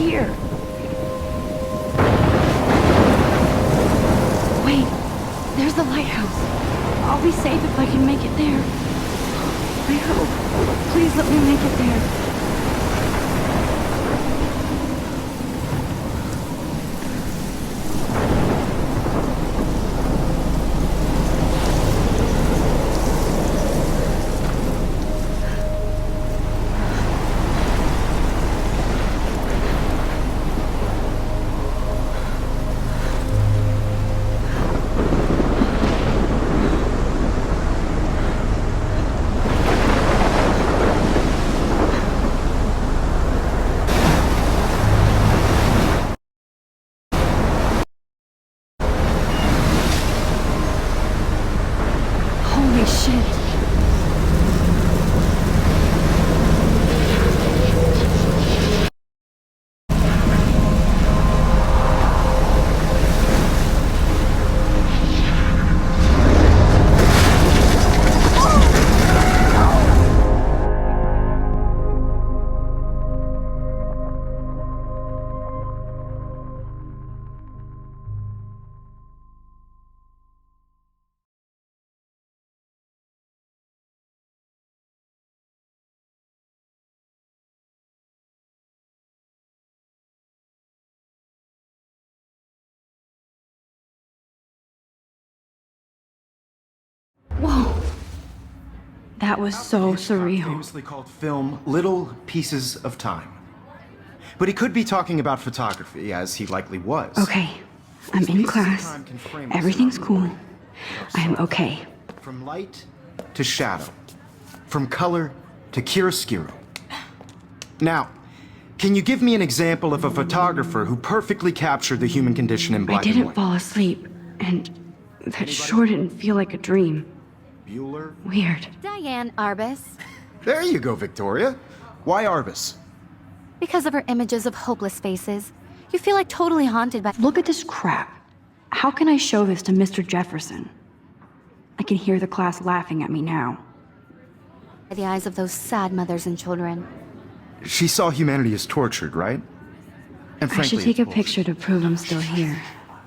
here. Wait, there's the lighthouse. I'll be safe if I can make it there. I hope. Please let me make it there. Holy shit. Whoa. That was so surreal. Famously called film Little Pieces of Time. But he could be talking about photography, as he likely was. Okay, I'm in class. Everything's cool. I am okay. From light to shadow. From color to chiaroscuro. Now, can you give me an example of a photographer who perfectly captured the human condition in black and I didn't white? fall asleep, and that sure didn't feel like a dream. Bueller? Weird. Diane Arbus. There you go, Victoria. Why Arbus? Because of her images of hopeless faces, you feel like totally haunted by— Look at this crap. How can I show this to Mr. Jefferson? I can hear the class laughing at me now. the eyes of those sad mothers and children. She saw humanity as tortured, right? And I should frankly, take a it's picture to prove I'm still here.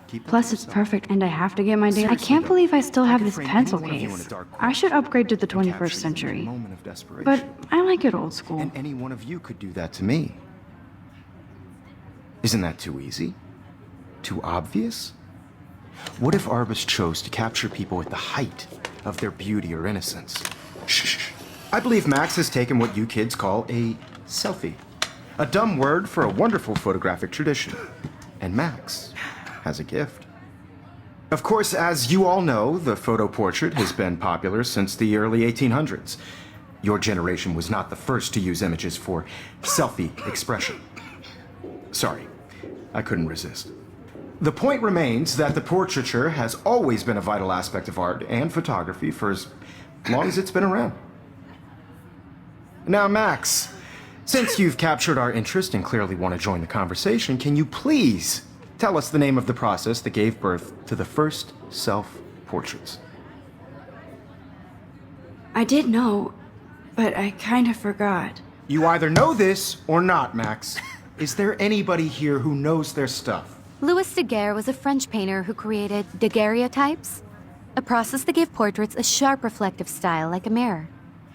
Keep Plus, it's perfect, and I have to get my daily. I can't believe I still have this pencil case. I should upgrade to the 21st century. But I like it old school. And any one of you could do that to me. Isn't that too easy? Too obvious? What if Arbus chose to capture people at the height of their beauty or innocence? Shh. I believe Max has taken what you kids call a selfie. A dumb word for a wonderful photographic tradition. And Max has a gift. Of course, as you all know, the photo portrait has been popular since the early 1800s. Your generation was not the first to use images for selfie expression. Sorry, I couldn't resist. The point remains that the portraiture has always been a vital aspect of art and photography for as long as it's been around. Now, Max, since you've captured our interest and clearly want to join the conversation, can you please tell us the name of the process that gave birth to the first self-portraits? I did know, but I kind of forgot. You either know this or not, Max. Is there anybody here who knows their stuff? Louis Daguerre was a French painter who created daguerreotypes, a process that gave portraits a sharp reflective style like a mirror.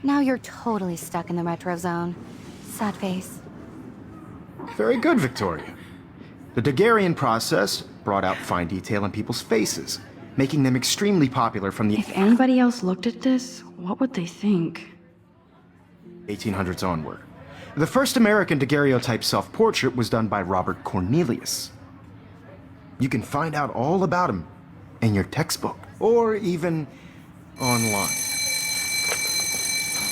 Now you're totally stuck in the retro zone. Sad face. Very good, Victoria. The Daguerrean process brought out fine detail in people's faces, making them extremely popular from the If anybody else looked at this, what would they think? 1800s onward. The first American daguerreotype self-portrait was done by Robert Cornelius. You can find out all about him in your textbook, or even online.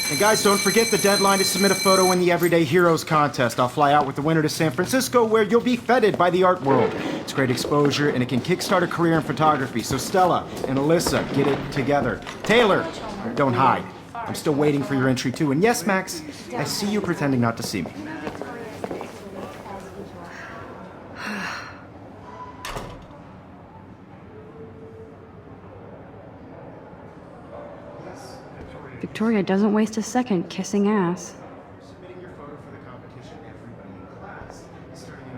And guys, don't forget the deadline to submit a photo in the Everyday Heroes contest. I'll fly out with the winner to San Francisco, where you'll be feted by the art world. It's great exposure, and it can kickstart a career in photography. So Stella and Alyssa, get it together. Taylor, don't hide. I'm still waiting for your entry too. And yes, Max, I see you pretending not to see me. Victoria doesn't waste a second kissing ass. Submitting your photo for the competition, everybody in class, starting in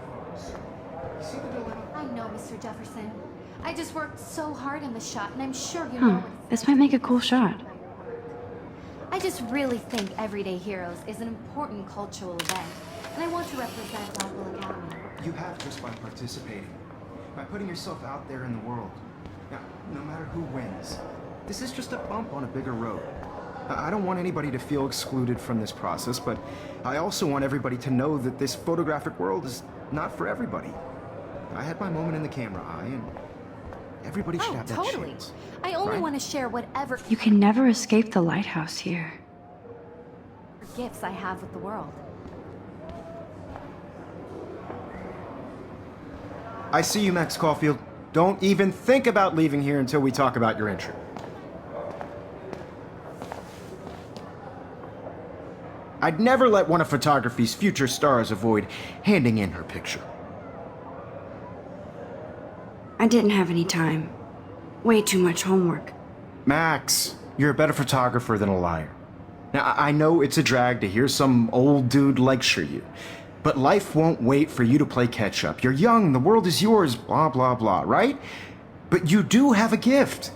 I just worked so hard in the shot, and I'm sure you Huh, know it. this might make a cool shot. I just really think Everyday Heroes is an important cultural event, and I want to represent local Academy. You have just by participating, by putting yourself out there in the world. Now, no matter who wins, this is just a bump on a bigger road. I don't want anybody to feel excluded from this process, but I also want everybody to know that this photographic world is not for everybody. I had my moment in the camera eye, and everybody should have that totally. chance. I only right? want to share whatever You can never escape the lighthouse here. gifts I have with the world. I see you, Max Caulfield. Don't even think about leaving here until we talk about your entry. I'd never let one of photography's future stars avoid handing in her picture. I didn't have any time. Way too much homework. Max, you're a better photographer than a liar. Now, I know it's a drag to hear some old dude lecture you, but life won't wait for you to play catch up. You're young, the world is yours, blah, blah, blah, right? But you do have a gift.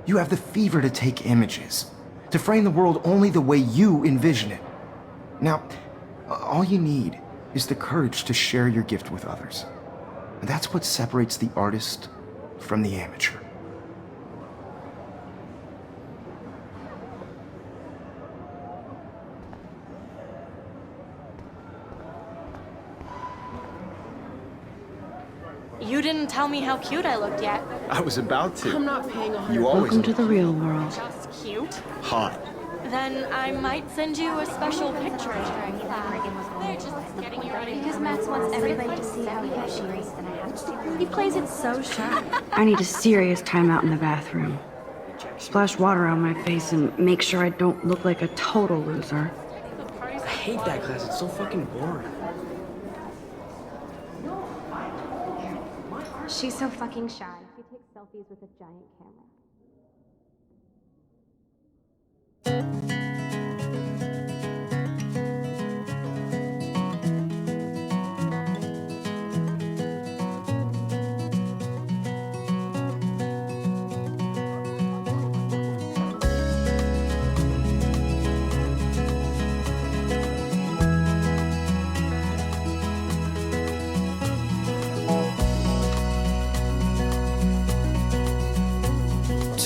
You have the fever to take images, to frame the world only the way you envision it. Now, all you need is the courage to share your gift with others. And that's what separates the artist from the amateur. You didn't tell me how cute I looked yet. I was about to. I'm not paying 100. You always Welcome to the real world. Just cute? hot. Then I might send you a special picture during class. They're just getting you ready. Because Max wants everybody to see how huge she is, and I have to. He plays it so sharp. I need a serious timeout in the bathroom. Splash water on my face and make sure I don't look like a total loser. I hate that class. It's so fucking boring. She's so fucking shy. She takes selfies with a giant camera.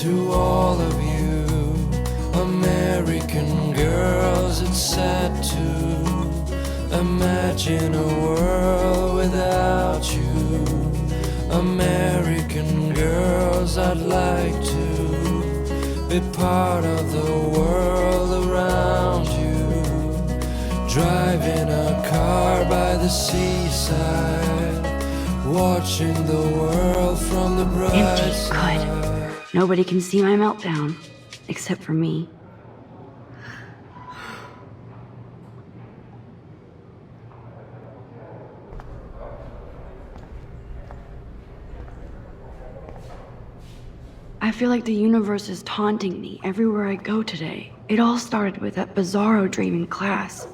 To all of you American girls, it's sad to imagine a world without you. American girls, I'd like to be part of the world around you. Driving a car by the seaside, watching the world from the bright Empty. side. Good. Nobody can see my meltdown. Except for me. I feel like the universe is taunting me everywhere I go today. It all started with that bizarro dream in class.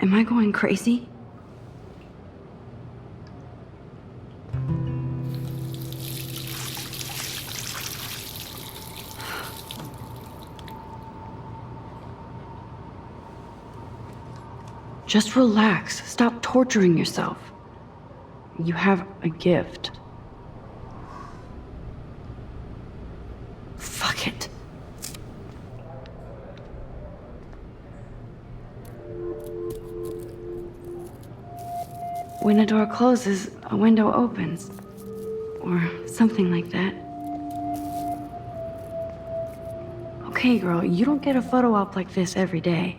Am I going crazy? Just relax. Stop torturing yourself. You have a gift. Fuck it. When a door closes, a window opens. Or something like that. Okay, girl, you don't get a photo op like this every day.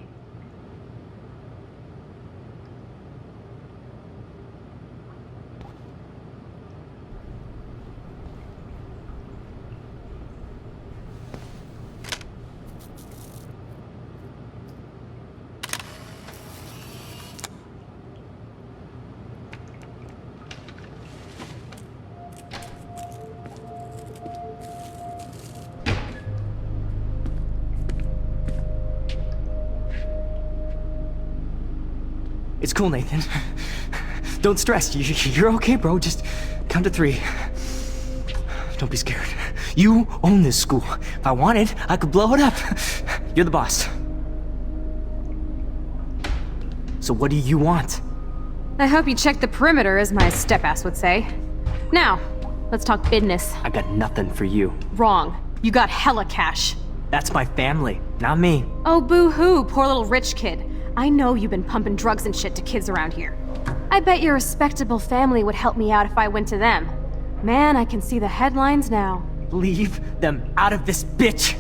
It's cool, Nathan. Don't stress. You're okay, bro. Just count to 3. Don't be scared. You own this school. If I wanted, I could blow it up. You're the boss. So what do you want? I hope you checked the perimeter, as my step-ass would say. Now, let's talk business. I got nothing for you. Wrong. You got hella cash. That's my family, not me. Oh, boo-hoo, poor little rich kid. I know you've been pumping drugs and shit to kids around here. I bet your respectable family would help me out if I went to them. Man, I can see the headlines now. Leave them out of this bitch!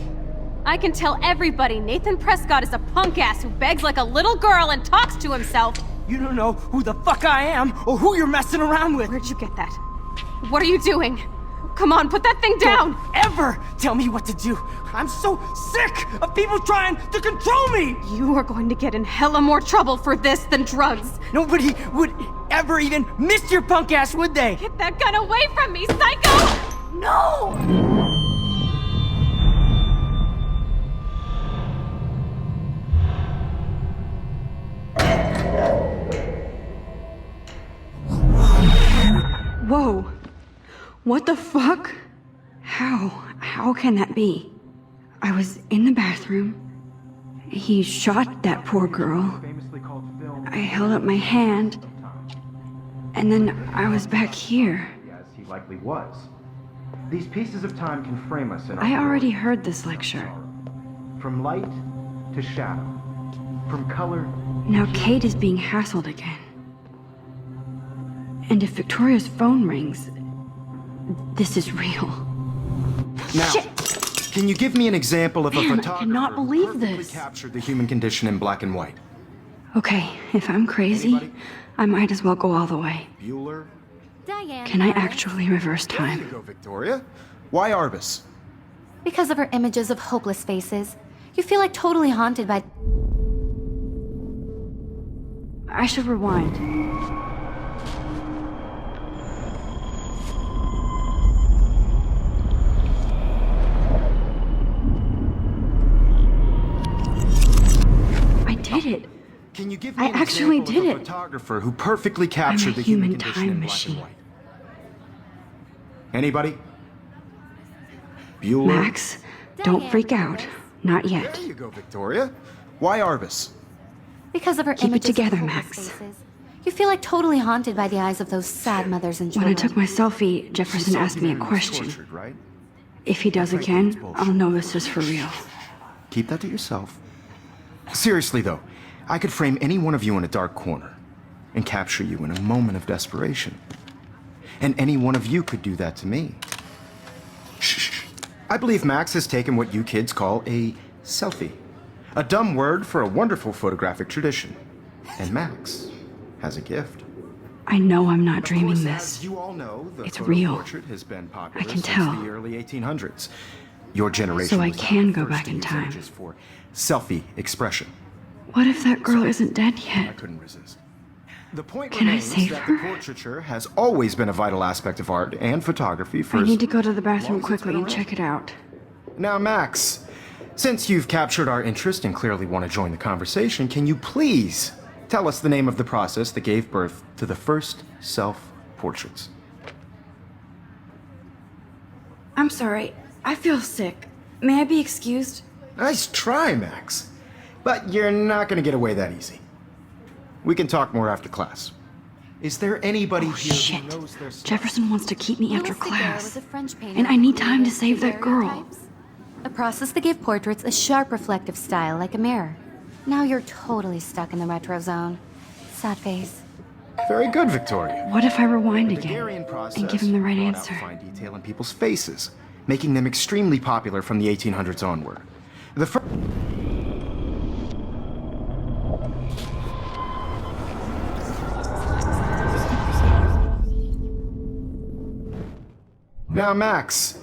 I can tell everybody Nathan Prescott is a punk ass who begs like a little girl and talks to himself. You don't know who the fuck I am or who you're messing around with. Where'd you get that? What are you doing? Come on, put that thing down! Don't ever tell me what to do. I'm so sick of people trying to control me! You are going to get in hella more trouble for this than drugs. Nobody would ever even miss your punk ass, would they? Get that gun away from me, psycho! No! Whoa. What the fuck? How can that be? I was in the bathroom. He shot that poor girl. I held up my hand. And then I was back here. As he likely was. These pieces of time can frame us in our I already world. heard this lecture. From light to shadow. From color. Now Kate is being hassled again. And if Victoria's phone rings, this is real. Now, Shit! can you give me an example of a Man, I photographer cannot believe who perfectly this. captured the human condition in black and white? Okay, if I'm crazy, Anybody? I might as well go all the way. Bueller? Diane. Can I Lawrence. actually reverse There you time? go, Victoria. Why Arbus? Because of her images of hopeless faces, you feel like totally haunted by. I should rewind. I did it. Can you give me I an actually example did of a it. photographer who perfectly captured the human human condition time in black machine. and white? Anybody? Bueller? Max, don't freak out. Not yet. There you go, Victoria. Why Arbus? Because of her Keep it images together, of hopeless Max. faces, you feel like totally haunted by the eyes of those sad mothers and When children. I took my selfie, Jefferson asked me a question. Tortured, right? If he does Frankly, it's again, bullshit. I'll know this is for real. Keep that to yourself. Seriously, though, I could frame any one of you in a dark corner and capture you in a moment of desperation. And any one of you could do that to me. Shh. I believe Max has taken what you kids call a selfie. A dumb word for a wonderful photographic tradition. And Max has a gift. I know I'm not Of dreaming course, this. as you all know, the It's photo real. portrait has been popular I can since tell. the early 1800s. Your generation So I was not can the go first back to in use time. images for selfie expression. What if that girl isn't dead I yet? couldn't resist. The point Can I remains save that her? the portraiture has always been a vital aspect of art and photography for I as need to go to the long bathroom as it's quickly been and around. check it out. Now, Max, since you've captured our interest and clearly want to join the conversation, can you please tell us the name of the process that gave birth to the first self-portraits? I'm sorry. I feel sick. May I be excused? Nice try, Max. But you're not going to get away that easy. We can talk more after class. Is there anybody Oh, here shit. who knows their stuff? Jefferson wants to keep me after Louis Daguerre class. was a French painter And I need time to who save that created girl. daguerreotypes, a process that gave portraits a sharp reflective style like a mirror. Now you're totally stuck in the retro zone. Sad face. Very good, Victoria. What if I rewind The again Daguerrean process and give him the right brought out answer? fine detail in people's faces, making them extremely popular from the 1800s onward. The first. Now, Max,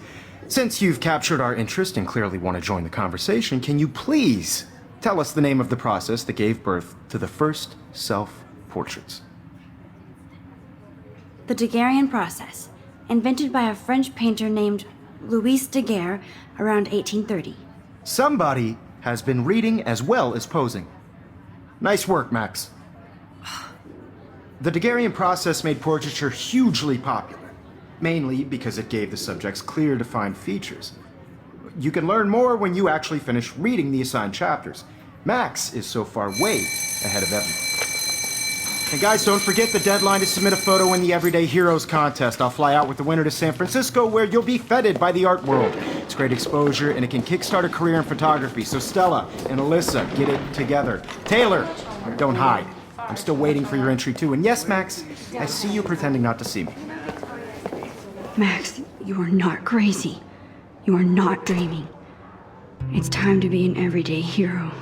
since you've captured our interest and clearly want to join the conversation, can you please tell us the name of the process that gave birth to the first self-portraits? The Daguerrean process, invented by a French painter named Louis Daguerre around 1830. Somebody has been reading as well as posing. Nice work, Max. The Daguerrean process made portraiture hugely popular. mainly because it gave the subjects clear, defined features. You can learn more when you actually finish reading the assigned chapters. Max is so far way ahead of everyone. And guys, don't forget the deadline to submit a photo in the Everyday Heroes contest. I'll fly out with the winner to San Francisco, where you'll be feted by the art world. It's great exposure, and it can kickstart a career in photography. So Stella and Alyssa, get it together. Taylor, don't hide. I'm still waiting for your entry too. And yes, Max, I see you pretending not to see me. Max, you are not crazy. You are not dreaming. It's time to be an everyday hero.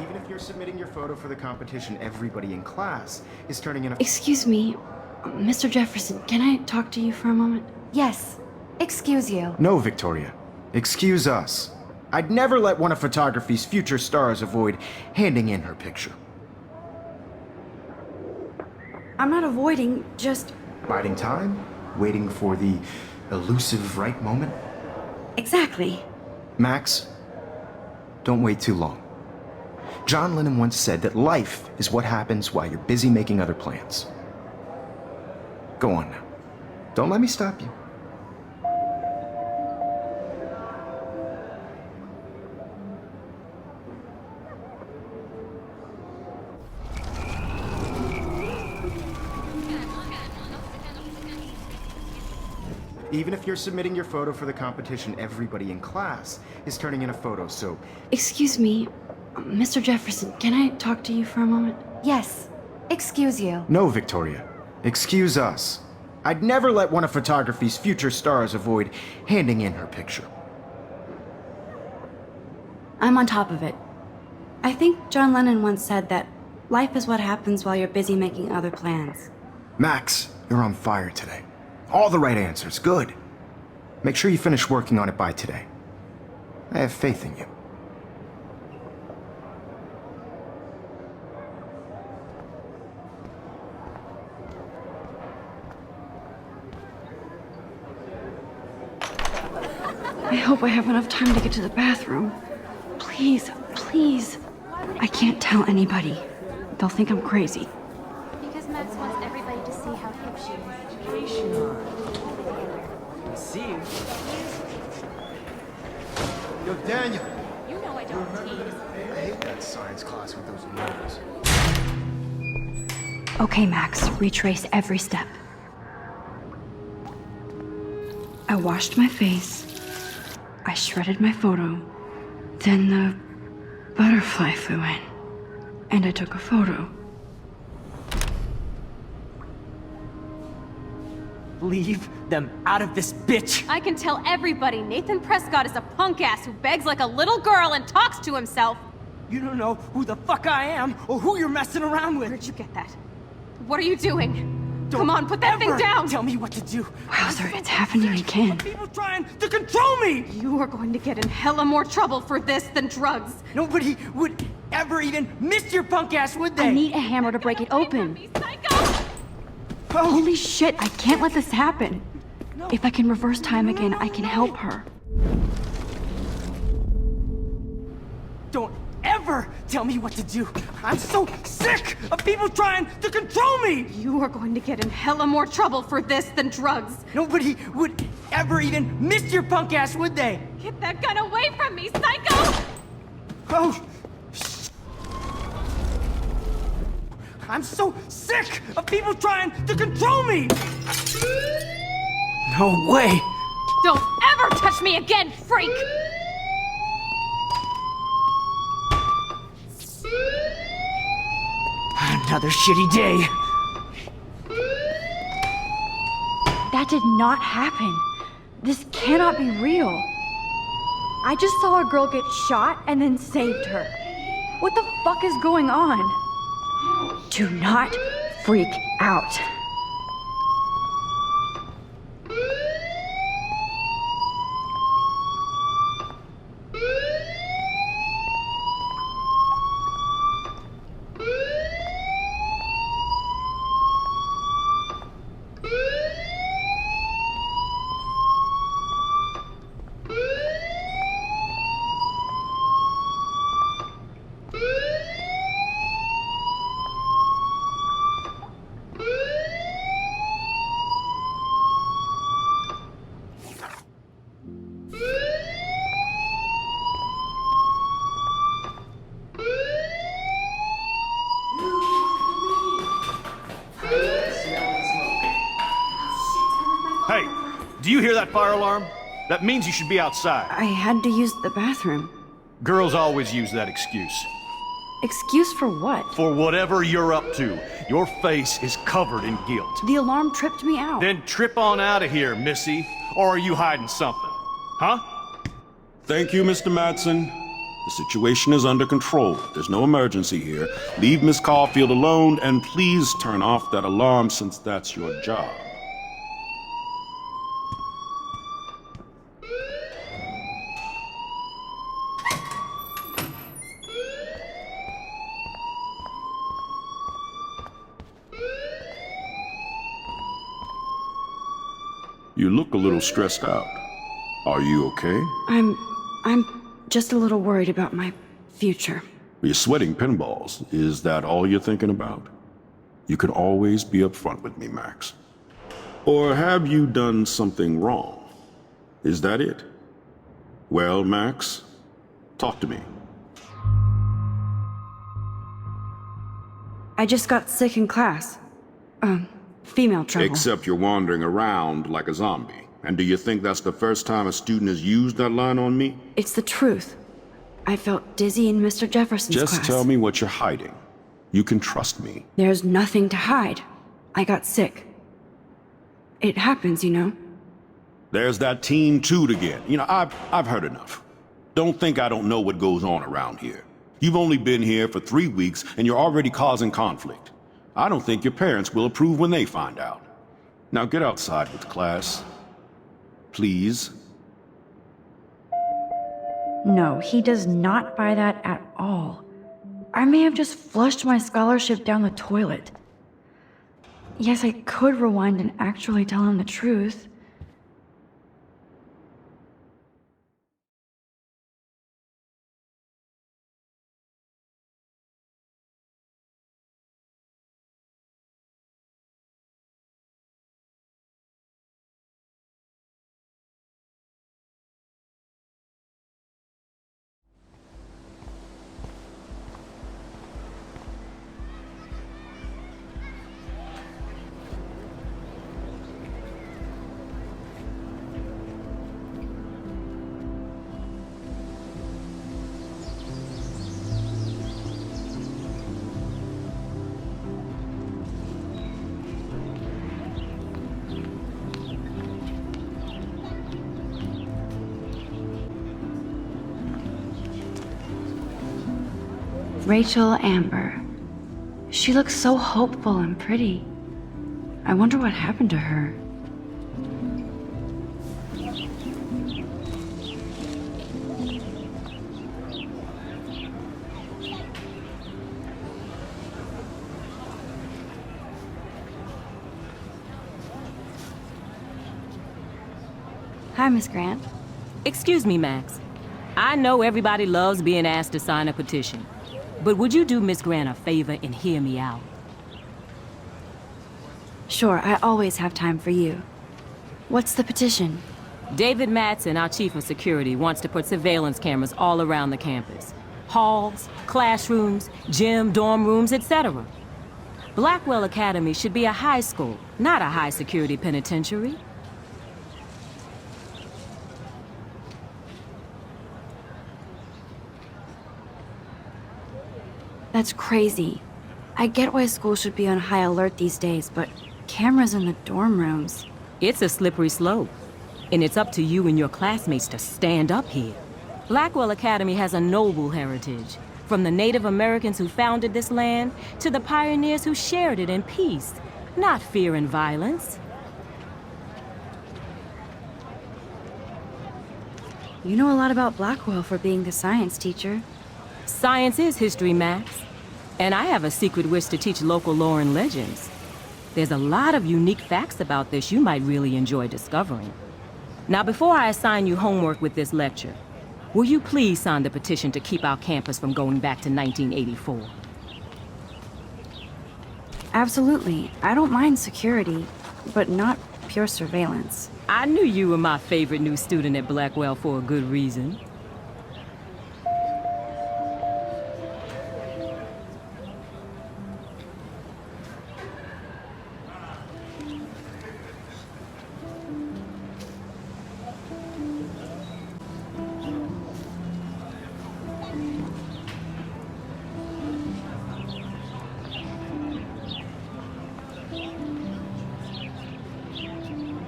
Even if you're submitting your photo for the competition, everybody in class is turning in a... Excuse me, Mr. Jefferson, can I talk to you for a moment? Yes. Excuse you. No, Victoria. Excuse us. I'd never let one of photography's future stars avoid handing in her picture. I'm not avoiding, just... Biding time? Waiting for the elusive right moment? Exactly. Max, don't wait too long. John Lennon once said that life is what happens while you're busy making other plans. Go on now. Don't let me stop you. Even if you're submitting your photo for the competition, everybody in class is turning in a photo, so... Excuse me, Mr. Jefferson, can I talk to you for a moment? Yes. Excuse you. No, Victoria. Excuse us. I'd never let one of photography's future stars avoid handing in her picture. I'm on top of it. I think John Lennon once said that life is what happens while you're busy making other plans. Max, you're on fire today. All the right answers. Good. Make sure you finish working on it by today. I have faith in you. I hope I have enough time to get to the bathroom. Please, please. I can't tell anybody. They'll think I'm crazy. Because Max wants everybody to see how hip she is. See you. Yo, Daniel! You know I don't tease. I hate that science class with those nerds. Okay, Max, retrace every step. I washed my face. I shredded my photo. Then the butterfly flew in. And I took a photo. Leave them out of this bitch! I can tell everybody Nathan Prescott is a punk ass who begs like a little girl and talks to himself. You don't know who the fuck I am or who you're messing around with. Where'd you get that? What are you doing? Don't Come on, put that thing ever down! Tell me what to do. Wowzer, it's happening again. People trying to control me! You are going to get in hella more trouble for this than drugs. Nobody would ever even miss your punk ass, would they? I need a hammer to break it open. Me, psycho! Oh, Holy shit, I can't let this happen. If I can reverse time again, I can help her. don't ever tell me what to do. I'm so sick of people trying to control me! You are going to get in hella more trouble for this than drugs. Nobody would ever even miss your punk ass, would they? Get that gun away from me, psycho! Oh, I'm so sick of people trying to control me! No way! Don't ever touch me again, freak! Another shitty day. That did not happen. This cannot be real. I just saw a girl get shot and then saved her. What the fuck is going on? Do not freak out. Do you hear that fire alarm? That means you should be outside. I had to use the bathroom. Girls always use that excuse. Excuse for what? For whatever you're up to. Your face is covered in guilt. The alarm tripped me out. Then trip on out of here, Missy. Or are you hiding something? Huh? Thank you, Mr. Madsen. The situation is under control. There's no emergency here. Leave Miss Caulfield alone, and please turn off that alarm since that's your job. You look a little stressed out. Are you okay? I'm just a little worried about my future. You're sweating pinballs. Is that all you're thinking about? You can always be upfront with me, Max. Or have you done something wrong? Is that it? Well, Max, talk to me. I just got sick in class. Female trouble. Except you're wandering around like a zombie. And do you think that's the first time a student has used that line on me? It's the truth. I felt dizzy in Mr. Jefferson's class. Just tell me what you're hiding. You can trust me. There's nothing to hide. I got sick. It happens, you know. There's that Team Toot again. You know, I've heard enough. Don't think I don't know what goes on around here. You've only been here for 3 weeks, and you're already causing conflict. I don't think your parents will approve when they find out. Now get outside with class. Please. No, he does not buy that at all. I may have just flushed my scholarship down the toilet. Yes, I could rewind and actually tell him the truth. Rachel Amber. She looks so hopeful and pretty. I wonder what happened to her. Hi, Miss Grant. Excuse me, Max. I know everybody loves being asked to sign a petition. But would you do Miss Grant a favor and hear me out? Sure, I always have time for you. What's the petition? David Madsen, our chief of security, wants to put surveillance cameras all around the campus. Halls, classrooms, gym, dorm rooms, etc. Blackwell Academy should be a high school, not a high-security penitentiary. That's crazy. I get why schools should be on high alert these days, but cameras in the dorm rooms... It's a slippery slope, and it's up to you and your classmates to stand up here. Blackwell Academy has a noble heritage, from the Native Americans who founded this land to the pioneers who shared it in peace, not fear and violence. You know a lot about Blackwell for being the science teacher. Science is history, Max. And I have a secret wish to teach local lore and legends. There's a lot of unique facts about this you might really enjoy discovering. Now, before I assign you homework with this lecture, will you please sign the petition to keep our campus from going back to 1984? Absolutely. I don't mind security, but not pure surveillance. I knew you were my favorite new student at Blackwell for a good reason.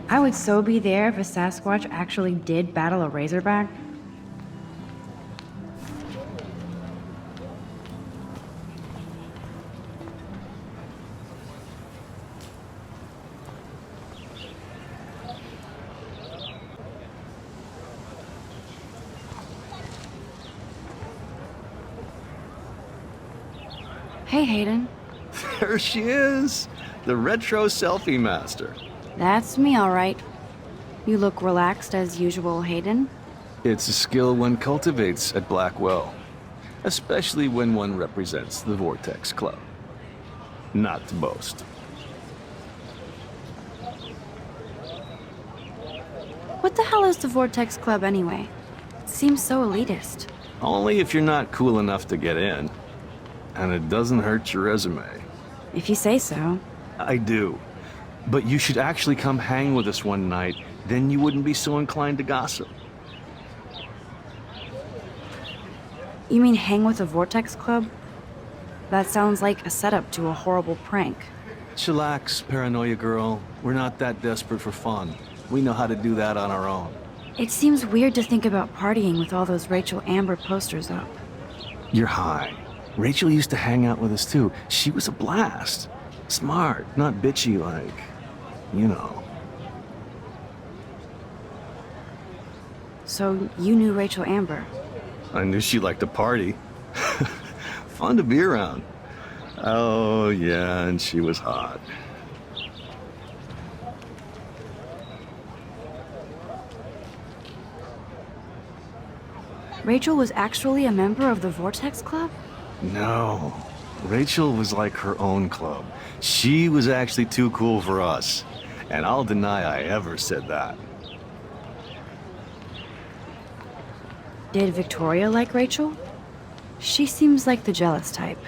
I would so be there if a Sasquatch actually did battle a Razorback. Hey, Hayden. There she is, the retro selfie master. That's me, all right. You look relaxed as usual, Hayden. It's a skill one cultivates at Blackwell, especially when one represents the Vortex Club. Not to boast. What the hell is the Vortex Club anyway? It seems so elitist. Only if you're not cool enough to get in. And it doesn't hurt your resume. If you say so. I do. But you should actually come hang with us one night, then you wouldn't be so inclined to gossip. You mean hang with the Vortex Club? That sounds like a setup to a horrible prank. Chillax, paranoia girl. We're not that desperate for fun. We know how to do that on our own. It seems weird to think about partying with all those Rachel Amber posters up. You're high. Rachel used to hang out with us too. She was a blast. Smart, not bitchy like, you know. So you knew Rachel Amber? I knew she liked to party. Fun to be around. Oh yeah, and she was hot. Rachel was actually a member of the Vortex Club? No. Rachel was like her own club. She was actually too cool for us. And I'll deny I ever said that. Did Victoria like Rachel? She seems like the jealous type.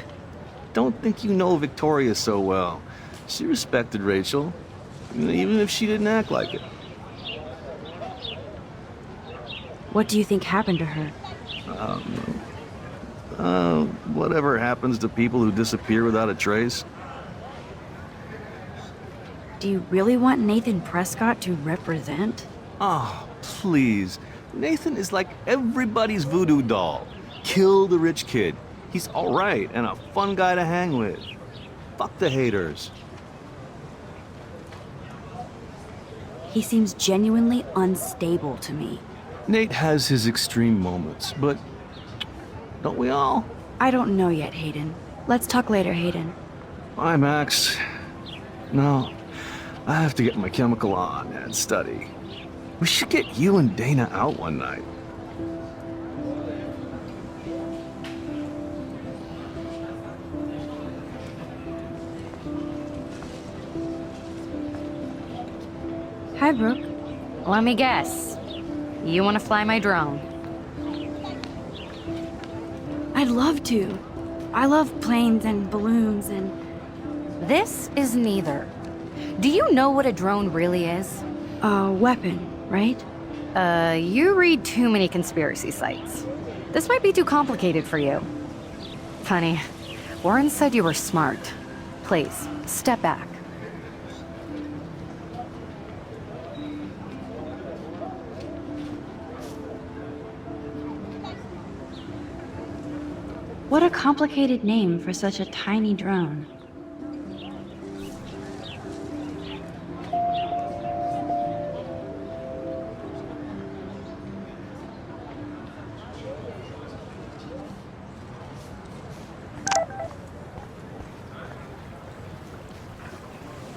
Don't think you know Victoria so well. She respected Rachel, even if she didn't act like it. What do you think happened to her? Whatever happens to people who disappear without a trace. Do you really want Nathan Prescott to represent? Oh, please. Nathan is like everybody's voodoo doll. Kill the rich kid. He's all right and a fun guy to hang with. Fuck the haters. He seems genuinely unstable to me. Nate has his extreme moments, but don't we all? I don't know yet, Hayden. Let's talk later, Hayden. Bye, Max. No, I have to get my chemical on and study. We should get you and Dana out one night. Hi, Brooke. Let me guess. You want to fly my drone? I'd love to. I love planes and balloons and... This is neither. Do you know what a drone really is? A weapon, right? You read too many conspiracy sites. This might be too complicated for you. Funny, Warren said you were smart. Please, step back. What a complicated name for such a tiny drone.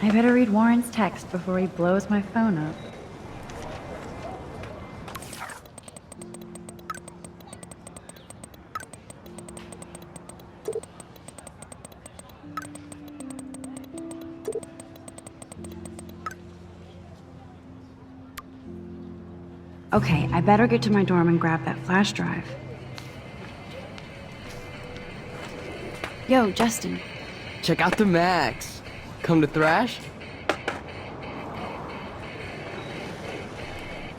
I better read Warren's text before he blows my phone up. Okay, I better get to my dorm and grab that flash drive. Yo, Justin. Check out the Max. Come to thrash?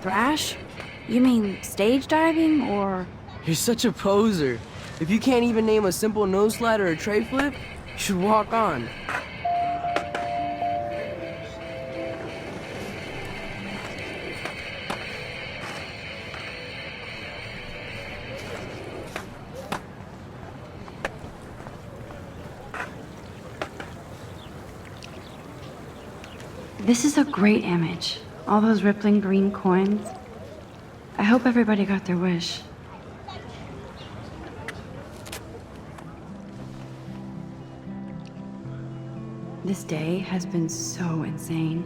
Thrash? You mean stage diving, or...? You're such a poser. If you can't even name a simple nose slide or a tray flip, you should walk on. This is a great image. All those rippling green coins. I hope everybody got their wish. This day has been so insane.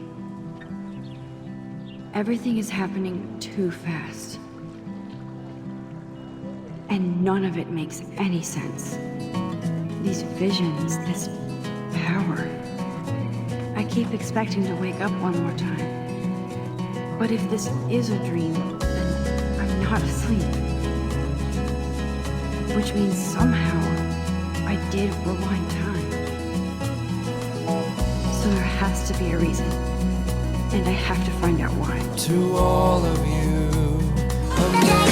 Everything is happening too fast. And none of it makes any sense. These visions, this power. I keep expecting to wake up one more time. But if this is a dream, then I'm not asleep. Which means somehow I did rewind time. So there has to be a reason. And I have to find out why. To all of you,